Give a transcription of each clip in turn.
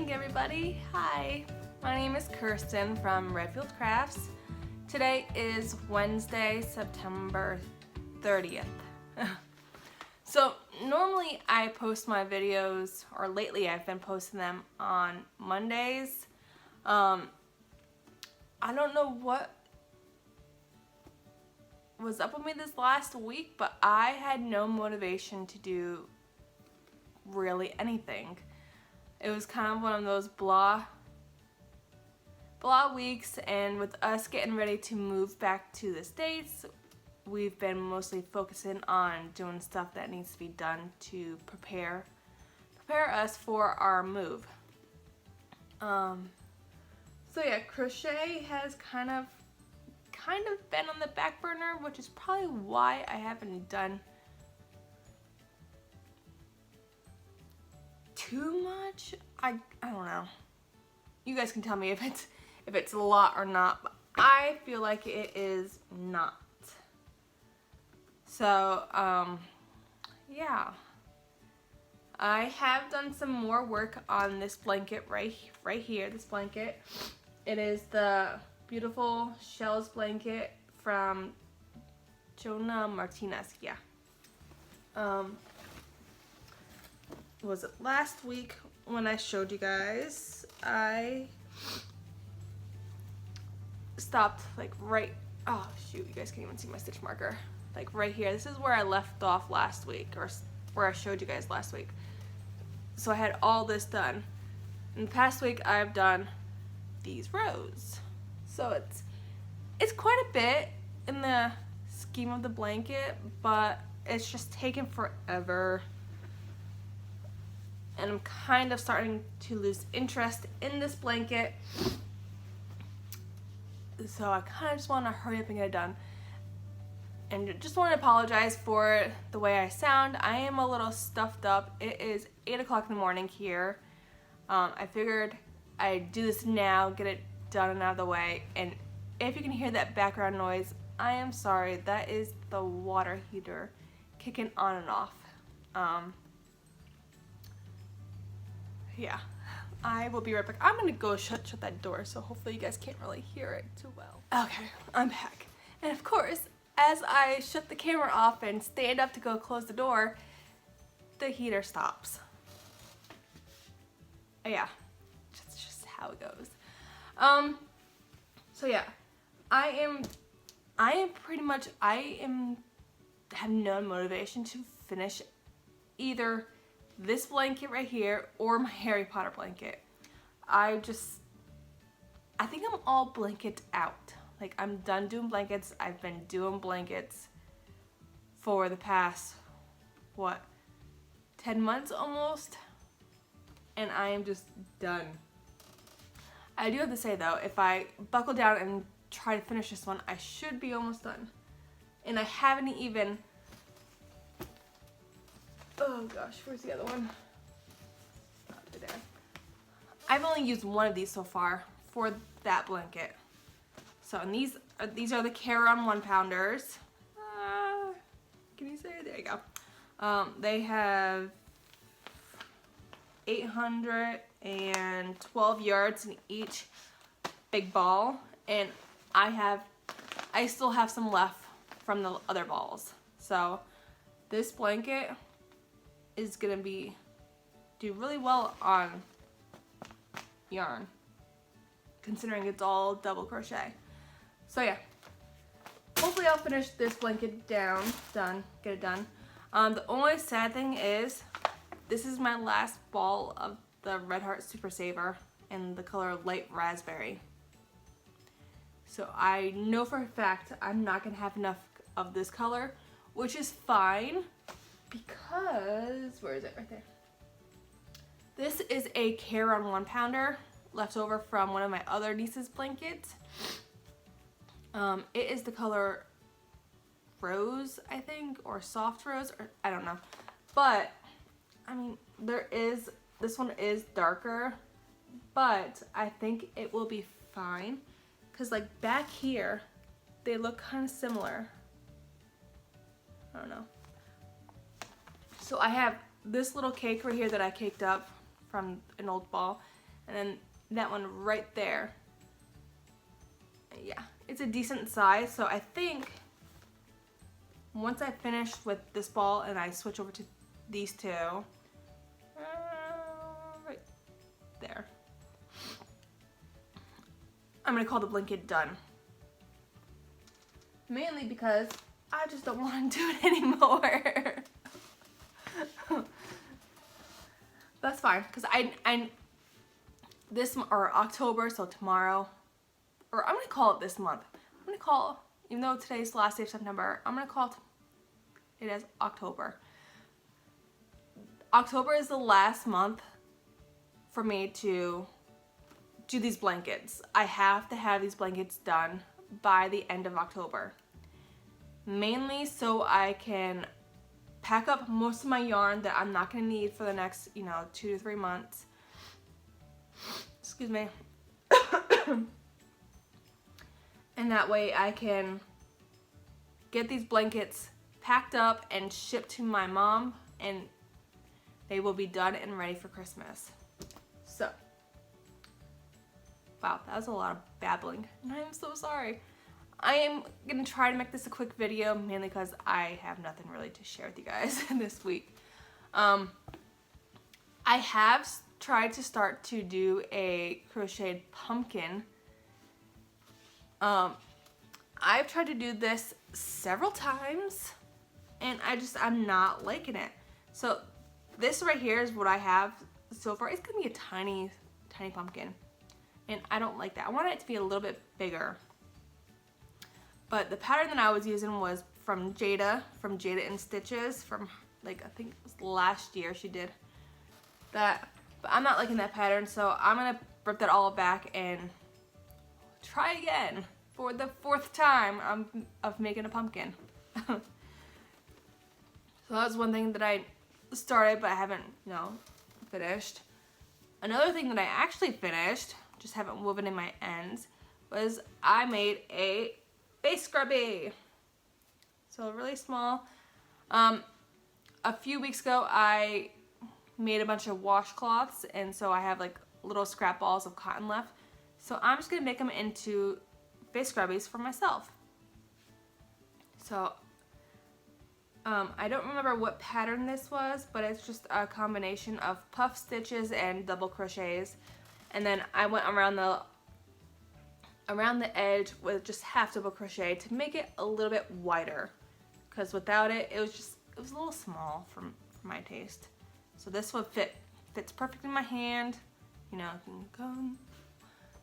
morning, everybody. Hi, my name is Kirsten from Redfield Crafts. Today is Wednesday, September 30th. So normally I post my videos, or lately I've been posting them on Mondays. I don't know what was up with me this last week, but I had no motivation to do really anything. It was kind of one of those blah weeks, and with us getting ready to move back to the States, we've been mostly focusing on doing stuff that needs to be done to prepare us for our move. So yeah, crochet has kind of been on the back burner, which is probably why I haven't done too much. I don't know. You guys can tell me if it's a lot or not, but I feel like it is not. So yeah, I have done some more work on this blanket right here. This blanket, it is the beautiful shells blanket from Jonna Martinez. Yeah. Was it last week when I showed you guys? I stopped like right, oh shoot, you guys can't even see my stitch marker. Like right here. This is where I left off last week, or where I showed you guys last week. So I had all this done. In the past week I've done these rows. So it's quite a bit in the scheme of the blanket, but it's just taken forever. And I'm kind of starting to lose interest in this blanket. So I kind of just want to hurry up and get it done. And just want to apologize for the way I sound. I am a little stuffed up. It is 8 o'clock in the morning here. I figured I'd do this now, get it done and out of the way. And if you can hear that background noise, I am sorry. That is the water heater kicking on and off. Yeah, I will be right back. I'm gonna go shut that door, so hopefully you guys can't really hear it too well. Okay, I'm back. And of course, as I shut the camera off and stand up to go close the door, the heater stops. Yeah, that's just how it goes. So yeah, I have no motivation to finish either this blanket right here or my Harry Potter blanket. I think I'm all blanket out. Like, I'm done doing blankets. I've been doing blankets for the past, what, 10 months almost? And I am just done. I do have to say though, if I buckle down and try to finish this one, I should be almost done. And I haven't even, oh gosh, where's the other one? Over there. I've only used one of these so far for that blanket. So, and these are the Caron 1-pounders. Can you say it? There you go. They have 812 yards in each big ball, and I still have some left from the other balls. So this blanket is gonna do really well on yarn, considering it's all double crochet. So yeah, hopefully I'll finish this blanket get it done. The only sad thing is, this is my last ball of the Red Heart Super Saver in the color light raspberry. So I know for a fact I'm not gonna have enough of this color, which is fine because, where is it? Right there. This is a Caron 1-pounder left over from one of my other niece's blankets. It is the color rose, I think, or soft rose, or I don't know. But I mean, this one is darker, but I think it will be fine, because like back here they look kind of similar. I don't know. So I have this little cake right here that I caked up from an old ball, and then that one right there. Yeah, it's a decent size, so I think once I finish with this ball and I switch over to these two, right there, I'm gonna call the blanket done. Mainly because I just don't want to do it anymore. That's fine, because I this or October, so tomorrow, or I'm gonna call it this month. I'm gonna call, even though today's the last day of September, I'm gonna call it as October. October is the last month for me to do these blankets. I have to have these blankets done by the end of October. Mainly so I can pack up most of my yarn that I'm not gonna need for the next, 2 to 3 months. Excuse me. And that way I can get these blankets packed up and shipped to my mom, and they will be done and ready for Christmas. So, wow, that was a lot of babbling, and I'm so sorry. I am gonna try to make this a quick video, mainly because I have nothing really to share with you guys this week. I have tried to start to do a crocheted pumpkin. I've tried to do this several times, and I'm not liking it. So this right here is what I have so far. It's gonna be a tiny, tiny pumpkin, and I don't like that. I want it to be a little bit bigger. But the pattern that I was using was from Jada in Stitches, from like, I think it was last year she did that. But I'm not liking that pattern, so I'm gonna rip that all back and try again for the 4th time of making a pumpkin. So that was one thing that I started, but I haven't, finished. Another thing that I actually finished, just haven't woven in my ends, was I made a face scrubby. So really small. A few weeks ago I made a bunch of washcloths, and so I have like little scrap balls of cotton left. So I'm just gonna make them into face scrubbies for myself. So I don't remember what pattern this was, but it's just a combination of puff stitches and double crochets. And then I went around the edge with just half double crochet to make it a little bit wider, because without it, it was a little small for my taste. So this one fits perfect in my hand. You can go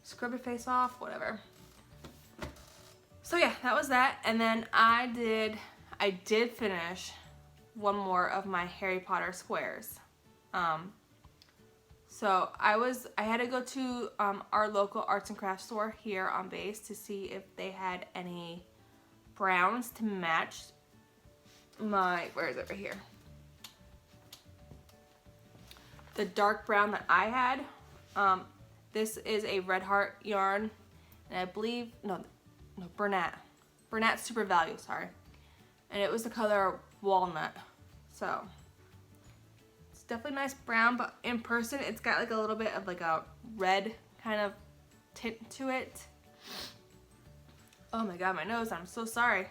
scrub your face off, whatever. So yeah, that was that. And then I did finish one more of my Harry Potter squares. So I had to go to our local arts and crafts store here on base to see if they had any browns to match where is it, right here? The dark brown that I had. This is a Red Heart yarn, and I believe, no, Bernat Super Value, sorry. And it was the color Walnut. So it's definitely nice brown, but in person it's got like a little bit of like a red kind of tint to it. Oh my god, my nose, I'm so sorry.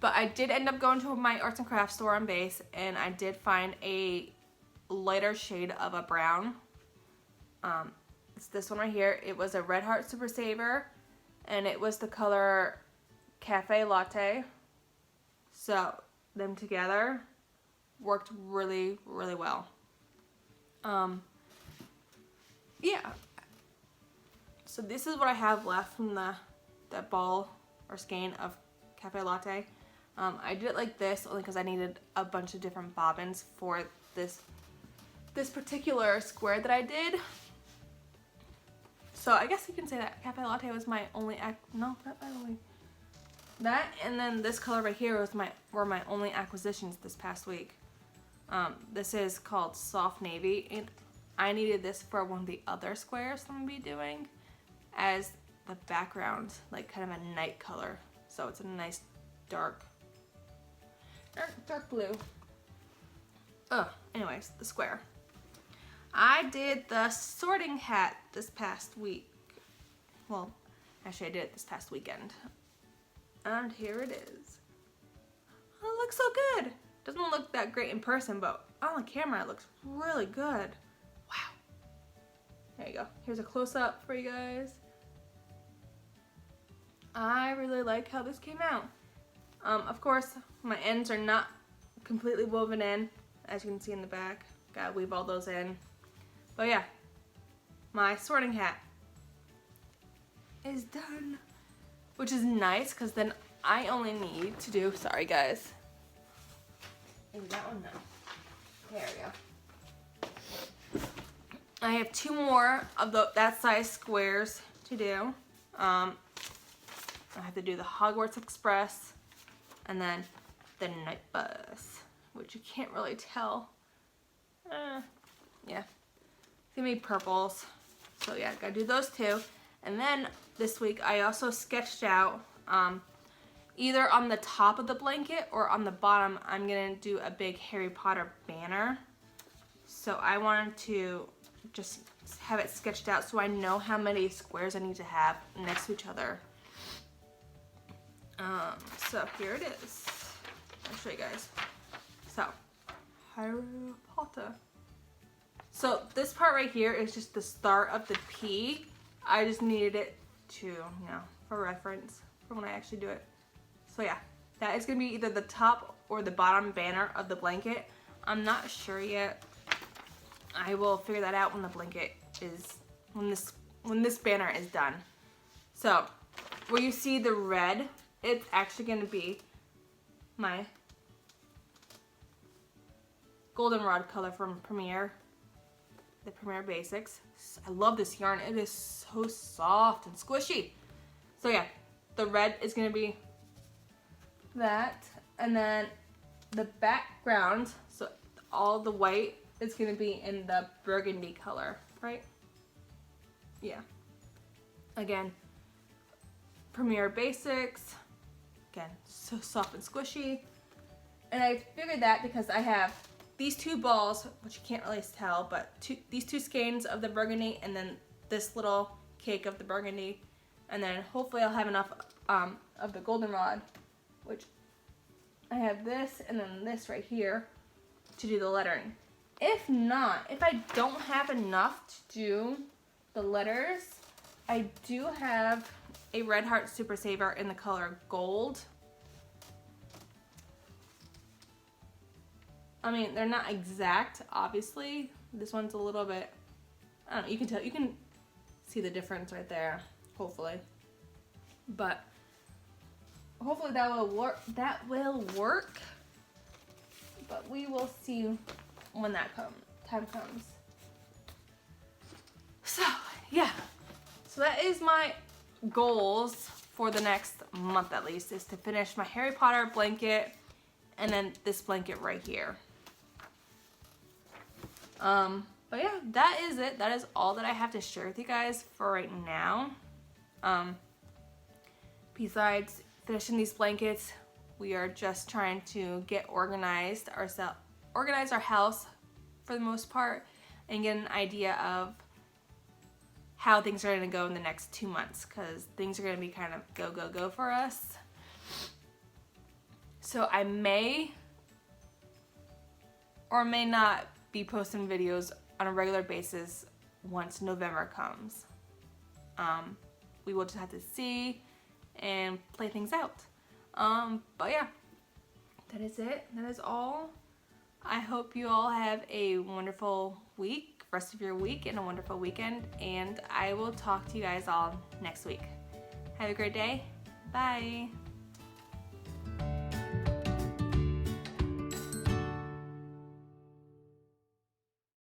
But I did end up going to my arts and crafts store on base, and I did find a lighter shade of a brown. It's this one right here. It was a Red Heart Super Saver, and it was the color Cafe Latte. So them together worked really, really well. Yeah. So this is what I have left from that ball or skein of Cafe Latte. I did it like this only because I needed a bunch of different bobbins for this particular square that I did. So I guess you can say that Cafe Latte was my only that, and then this color right here were my only acquisitions this past week. This is called Soft Navy, and I needed this for one of the other squares I'm gonna be doing as the background, like kind of a night color. So it's a nice dark blue. Anyways, the square. I did the sorting hat this past week. Well, actually I did it this past weekend. And here it is. Oh, it looks so good. Doesn't look that great in person, but on the camera it looks really good. Wow. There you go. Here's a close-up for you guys. I really like how this came out. Of course, my ends are not completely woven in, as you can see in the back. Gotta weave all those in. But yeah, my sorting hat is done. Which is nice, because then I only need to do, sorry guys. Is that one? No. There we go. I have 2 more of that size squares to do. I have to do the Hogwarts Express and then the Night Bus, which you can't really tell. Yeah, it's gonna be purples. So yeah, gotta do those 2. And then this week I also sketched out either on the top of the blanket or on the bottom. I'm gonna do a big Harry Potter banner. So I wanted to just have it sketched out so I know how many squares I need to have next to each other. So here it is. I'll show you guys. So, Harry Potter. So this part right here is just the start of the P. I just needed it to, you know, for reference for when I actually do it. So yeah, that is gonna be either the top or the bottom banner of the blanket. I'm not sure yet. I will figure that out when the blanket is, when this banner is done. So, where you see the red, it's actually gonna be my goldenrod color from Premier, the Premier Basics. I love this yarn. It is so soft and squishy. So yeah, the red is gonna be that, and then the background, so all the white is gonna be in the burgundy color, right? Yeah. Again, Premier Basics. Again, so soft and squishy. And I figured that because I have these 2 balls, which you can't really tell, but these 2 skeins of the burgundy, and then this little cake of the burgundy, and then hopefully I'll have enough of the goldenrod, which I have this and then this right here to do the lettering. If not, if I don't have enough to do the letters, I do have a Red Heart Super Saver in the color gold. I mean, they're not exact, obviously. This one's a little bit, I don't know, you can tell, you can see the difference right there, hopefully. But hopefully that will work. But we will see when that time comes. So, yeah. So that is my goals for the next month at least, is to finish my Harry Potter blanket and then this blanket right here. But yeah, that is it. That is all that I have to share with you guys for right now. Besides finishing these blankets, we are just trying to get organized organize our house for the most part, and get an idea of how things are going to go in the next 2 months, because things are going to be kind of go for us. So I may or may not be posting videos on a regular basis once November comes. We will just have to see and play things out. But yeah, that is it. That is all. I hope you all have a wonderful week, rest of your week, and a wonderful weekend. And I will talk to you guys all next week. Have a great day. Bye.